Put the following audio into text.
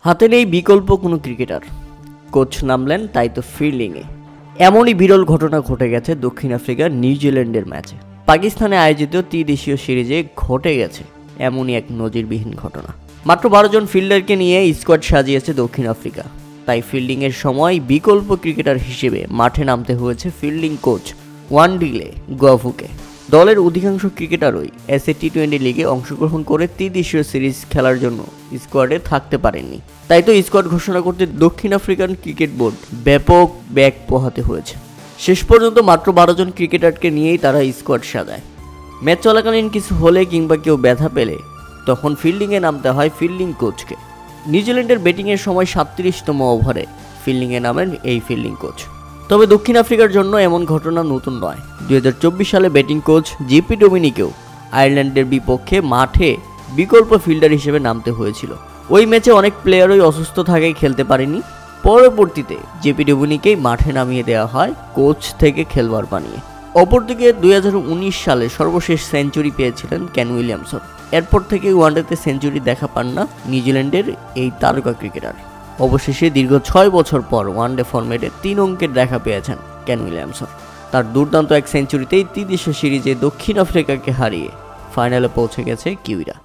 হাতে নেই বিকল্প কোনো ক্রিকেটার, কোচ নামলেন তাই তো ফিল্ডিংয়ে। এমনই বিরল ঘটনা ঘটে গেছে দক্ষিণ আফ্রিকার নিউজিল্যান্ডের ম্যাচে। পাকিস্তানে আয়োজিত ত্রিদেশীয় সিরিজে ঘটে গেছে এমনই এক নজিরবিহীন ঘটনা। মাত্র 12 জন ফিল্ডারকে নিয়ে স্কোয়াড সাজিয়েছে দক্ষিণ আফ্রিকা। তাই ফিল্ডিংয়ের সময় বিকল্প ক্রিকেটার হিসেবে মাঠে নামতে হয়েছে ফিল্ডিং কোচ ওয়ান্ডিলে গুয়াভুকে। দলের অধিকাংশ ক্রিকেটারই টি20 লিগে অংশগ্রহণ করে ত্রিদেশীয় সিরিজ খেলার জন্য স্কোয়াডে থাকতে পারেননি। তাই তো স্কোয়াড ঘোষণা করতে দক্ষিণ আফ্রিকান ক্রিকেট বোর্ড ব্যাপক ব্যাগ পোহাতে হয়েছে। শেষ পর্যন্ত মাত্র 12 জন ক্রিকেটারকে নিয়েই তারা স্কোয়াড সাজায়। ম্যাচ চলাকালীন কিছু হলে কিংবা কেউ ব্যথা পেলে তখন ফিল্ডিংয়ে নামতে হয় ফিল্ডিং কোচকে। নিউজিল্যান্ডের ব্যাটিংয়ের সময় 37তম ওভারে ফিল্ডিংয়ে নামেন এই ফিল্ডিং কোচ। তবে দক্ষিণ আফ্রিকার জন্য এমন ঘটনা নতুন নয়। 2024 সালে ব্যাটিং কোচ জেপি ডোমিনিকেও আয়ারল্যান্ডের বিপক্ষে মাঠে বিকল্প ফিল্ডার হিসেবে নামতে হয়েছিল। ওই ম্যাচে অনেক প্লেয়ারই অসুস্থ থাকায় খেলতে পারেনি। পরবর্তীতে জেপি ডোমিনিকেই মাঠে নামিয়ে দেওয়া হয় কোচ থেকে খেলোয়াড় বানিয়ে। অপরদিকে 2019 সালে সর্বশেষ সেঞ্চুরি পেয়েছিলেন কেন উইলিয়ামসন। এরপর থেকে ওয়ানডেতে সেঞ্চুরি দেখা পান না নিউজিল্যান্ডের এই তারকা ক্রিকেটার। অবশেষে দীর্ঘ 6 বছর পর ওয়ানডে ফরম্যাটে 3 অঙ্কের দেখা পেয়েছেন কেন উইলিয়ামসন। তার দুর্দান্ত এক সেঞ্চুরিতেই ত্রিদেশীয় সিরিজে দক্ষিণ আফ্রিকাকে হারিয়ে ফাইনালে পৌঁছে গেছে কিউইরা।